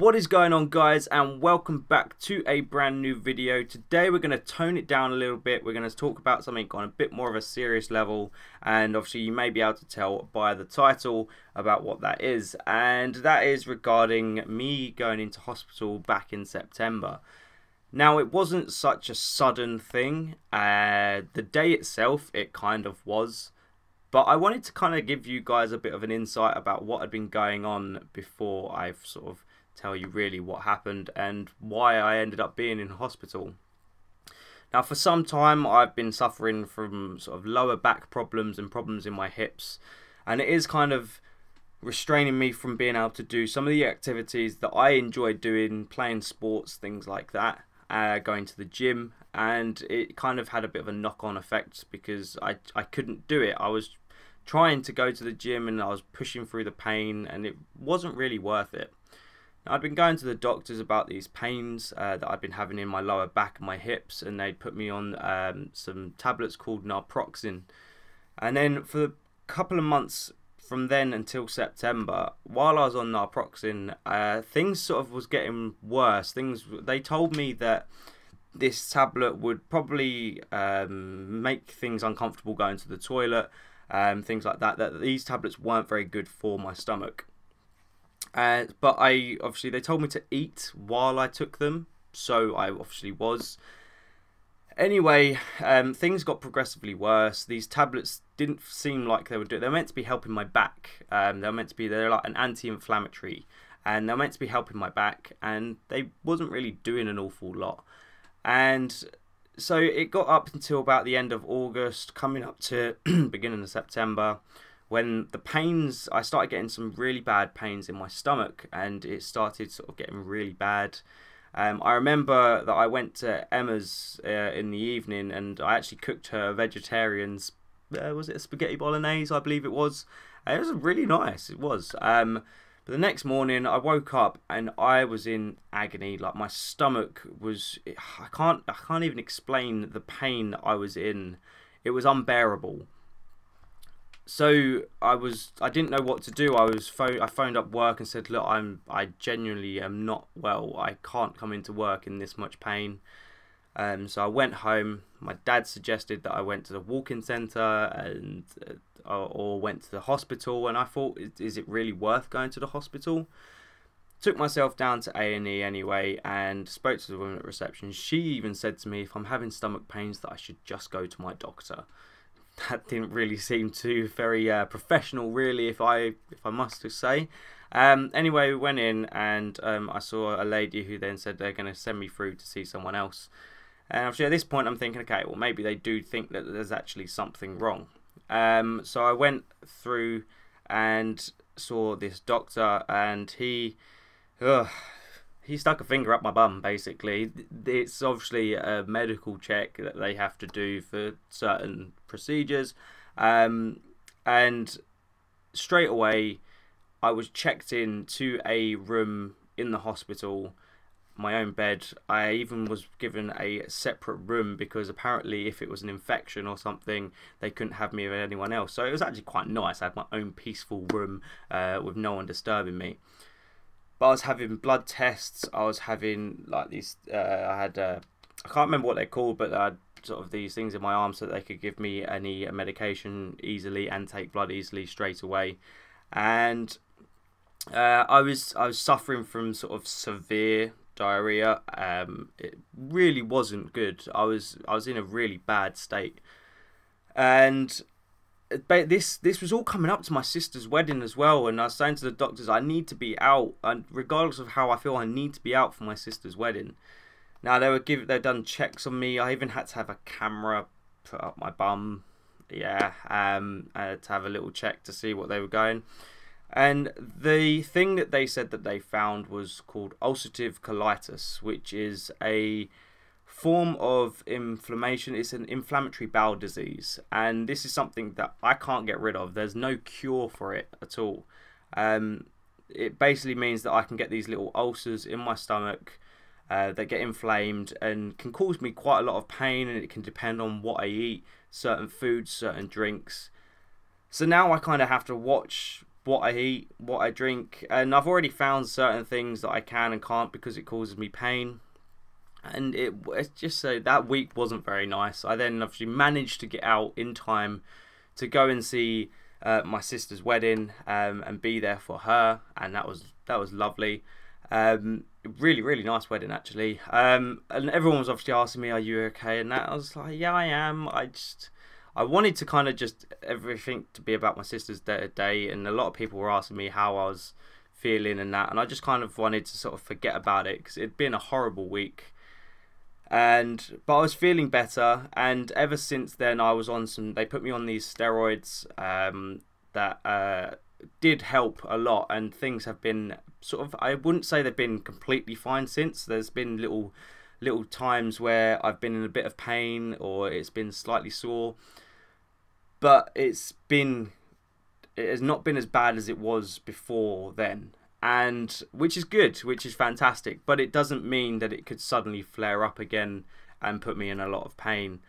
What is going on, guys, and welcome back to a brand new video. Today we're going to tone it down a little bit. We're going to talk about something on a bit more of a serious level, and obviously you may be able to tell by the title about what that is, and that is regarding me going into hospital back in September. Now, it wasn't such a sudden thing. The day itself, it kind of was. But I wanted to kind of give you guys a bit of an insight about what had been going on before I sort of tell you really what happened and why I ended up being in hospital. Now, for some time I've been suffering from sort of lower back problems and problems in my hips, and it is kind of restraining me from being able to do some of the activities that I enjoy doing, playing sports, things like that, going to the gym, and it kind of had a bit of a knock-on effect because I couldn't do it. I was trying to go to the gym and I was pushing through the pain, and it wasn't really worth it. I'd been going to the doctors about these pains that I'd been having in my lower back and my hips, and they'd put me on some tablets called naproxen. And then for a couple of months from then until September, while I was on naproxen, things sort of was getting worse. They told me that this tablet would probably make things uncomfortable going to the toilet, things like that, that these tablets weren't very good for my stomach. But they told me to eat while I took them, so I obviously was. Anyway, things got progressively worse. These tablets didn't seem like they would do it. They're meant to be helping my back. They're like an anti-inflammatory, and they're meant to be helping my back, and they wasn't really doing an awful lot. And so it got up until about the end of August, coming up to beginning of September, when the pains, I started getting some really bad pains in my stomach, and it started sort of getting really bad. I remember that I went to Emma's in the evening, and I actually cooked her vegetarian's, was it a spaghetti bolognese, I believe it was. It was really nice, it was. But the next morning I woke up and I was in agony. Like, my stomach was, I can't even explain the pain I was in. It was unbearable. So I didn't know what to do. I phoned up work and said, look, I genuinely am not well. I can't come into work in this much pain. So I went home. My dad suggested that I went to the walk-in centre and or went to the hospital, and I thought, is it really worth going to the hospital? Took myself down to A&E anyway and spoke to the woman at reception. She even said to me, if I'm having stomach pains, that I should just go to my doctor. That didn't really seem too very professional, really, if I must say. Anyway, we went in, and I saw a lady who then said they're going to send me through to see someone else. And actually, at this point, I'm thinking, okay, well, maybe they do think that there's actually something wrong. So I went through and saw this doctor, and he stuck a finger up my bum, basically. It's obviously a medical check that they have to do for certain procedures. And straight away, I was checked into a room in the hospital, my own bed. I even was given a separate room because apparently if it was an infection or something, they couldn't have me with anyone else. So it was actually quite nice. I had my own peaceful room with no one disturbing me. But I was having blood tests. I was having like these. I can't remember what they're called, but I had sort of these things in my arm so that they could give me any medication easily and take blood easily straight away. And I was suffering from sort of severe diarrhea. It really wasn't good. I was in a really bad state, and this was all coming up to my sister's wedding as well, and I was saying to the doctors, I need to be out, and regardless of how I feel, I need to be out for my sister's wedding. Now they'd done checks on me. I even had to have a camera put up my bum, yeah, to have a little check to see what they were going. And the thing that they said that they found was called ulcerative colitis, which is a form of inflammation. It's an inflammatory bowel disease, and this is something that I can't get rid of. There's no cure for it at all. It basically means that I can get these little ulcers in my stomach that get inflamed and can cause me quite a lot of pain, and it can depend on what I eat, certain foods, certain drinks. So now I kind of have to watch what I eat, what I drink, and I've already found certain things that I can and can't because it causes me pain. And it's just so that week wasn't very nice. I then obviously managed to get out in time to go and see my sister's wedding and be there for her, and that was lovely. Really nice wedding actually. And everyone was obviously asking me, "Are you okay?" And that I was like, "Yeah, I am." I wanted to kind of just everything to be about my sister's day, and a lot of people were asking me how I was feeling and that, and I just kind of wanted to sort of forget about it because it'd been a horrible week. But I was feeling better, and ever since then I was on they put me on these steroids that did help a lot, and things have been sort of, I wouldn't say they've been completely fine since. There's been little times where I've been in a bit of pain or it's been slightly sore, but it has not been as bad as it was before then. And which is good, which is fantastic, but it doesn't mean that it could suddenly flare up again and put me in a lot of pain.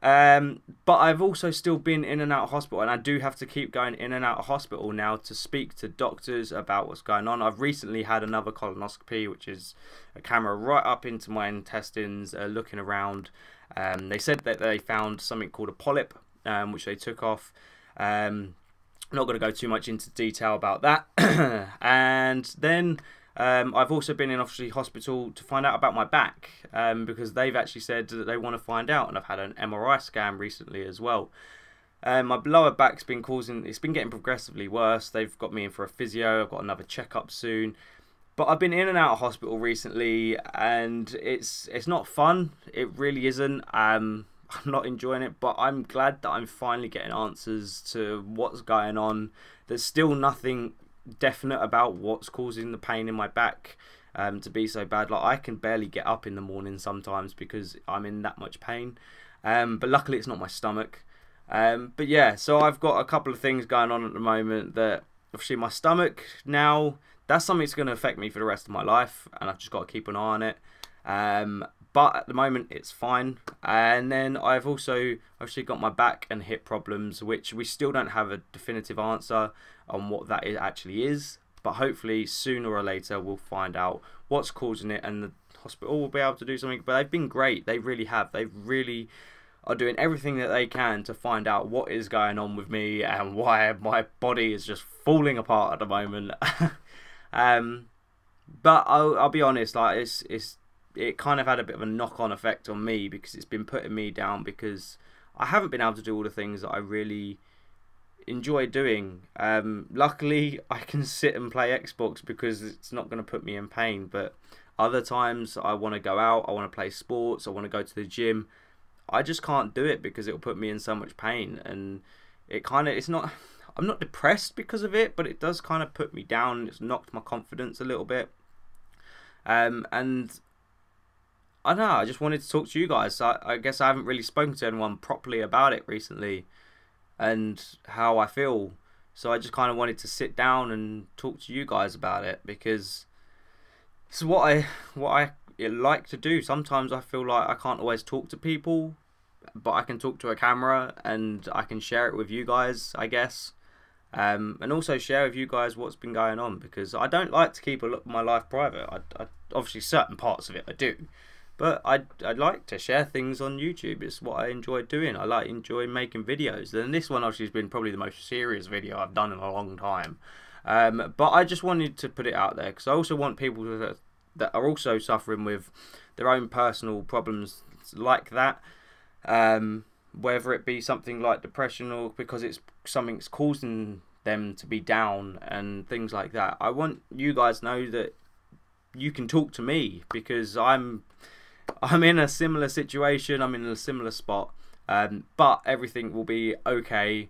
But I've also still been in and out of hospital, and I do have to keep going in and out of hospital now to speak to doctors about what's going on. I've recently had another colonoscopy, which is a camera right up into my intestines, looking around. They said that they found something called a polyp, which they took off. Not going to go too much into detail about that. And then I've also been in obviously hospital to find out about my back, because they've actually said that they want to find out, and I've had an MRI scan recently as well. My lower back's been it's been getting progressively worse. They've got me in for a physio. I've got another checkup soon. But I've been in and out of hospital recently, and it's not fun. It really isn't. I'm not enjoying it, but I'm glad that I'm finally getting answers to what's going on. There's still nothing definite about what's causing the pain in my back to be so bad. Like, I can barely get up in the morning sometimes because I'm in that much pain. But luckily it's not my stomach. But yeah, so I've got a couple of things going on at the moment that obviously my stomach now, that's something that's going to affect me for the rest of my life, and I've just got to keep an eye on it. But at the moment it's fine. And then I've also actually got my back and hip problems, which we still don't have a definitive answer on what that actually is, but hopefully sooner or later we'll find out what's causing it, and the hospital will be able to do something. But they've been great, they really have. They really are doing everything that they can to find out what is going on with me and why my body is just falling apart at the moment. But I'll be honest, like it kind of had a bit of a knock-on effect on me, because it's been putting me down because I haven't been able to do all the things that I really enjoy doing. Luckily I can sit and play Xbox because it's not going to put me in pain, but other times I want to go out, I want to play sports, I want to go to the gym. I just can't do it because it'll put me in so much pain, and I'm not depressed because of it, but it does kind of put me down. It's knocked my confidence a little bit. And I don't know, I just wanted to talk to you guys. I guess I haven't really spoken to anyone properly about it recently and how I feel. So I just kind of wanted to sit down and talk to you guys about it, because it's what I like to do. Sometimes I feel like I can't always talk to people, but I can talk to a camera and I can share it with you guys, I guess. And also share with you guys what's been going on, because I don't like to keep my life private. I obviously certain parts of it I do, but I like to share things on YouTube. It's what I enjoy doing. I enjoy making videos, and this one obviously has been probably the most serious video I've done in a long time. But I just wanted to put it out there because I also want people that are also suffering with their own personal problems like that, whether it be something like depression or because it's something that's causing them to be down and things like that. I want you guys to know that you can talk to me, because I'm in a similar situation, I'm in a similar spot, but everything will be okay.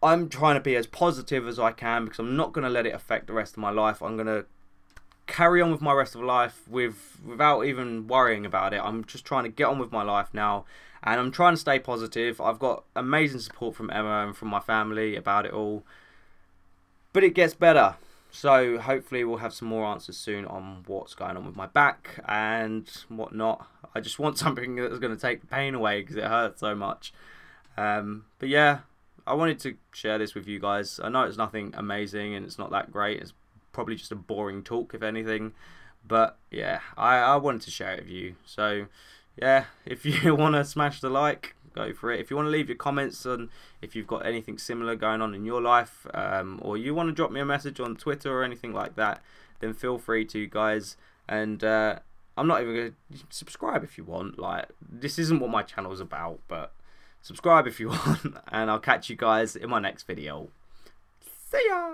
I'm trying to be as positive as I can, because I'm not going to let it affect the rest of my life. I'm going to carry on with my rest of life without even worrying about it. I'm just trying to get on with my life now, and I'm trying to stay positive. I've got amazing support from Emma and from my family about it all, but it gets better. So hopefully we'll have some more answers soon on what's going on with my back and whatnot. I just want something that's going to take the pain away because it hurts so much. But yeah, I wanted to share this with you guys. I know it's nothing amazing and it's not that great. It's probably just a boring talk, if anything. But yeah, I wanted to share it with you. So yeah, if you want to smash the like, go for it. If you want to leave your comments on if you've got anything similar going on in your life, or you want to drop me a message on Twitter or anything like that, then feel free to, guys. And I'm not even going to subscribe if you want. Like, this isn't what my channel's about, but subscribe if you want. And I'll catch you guys in my next video. See ya!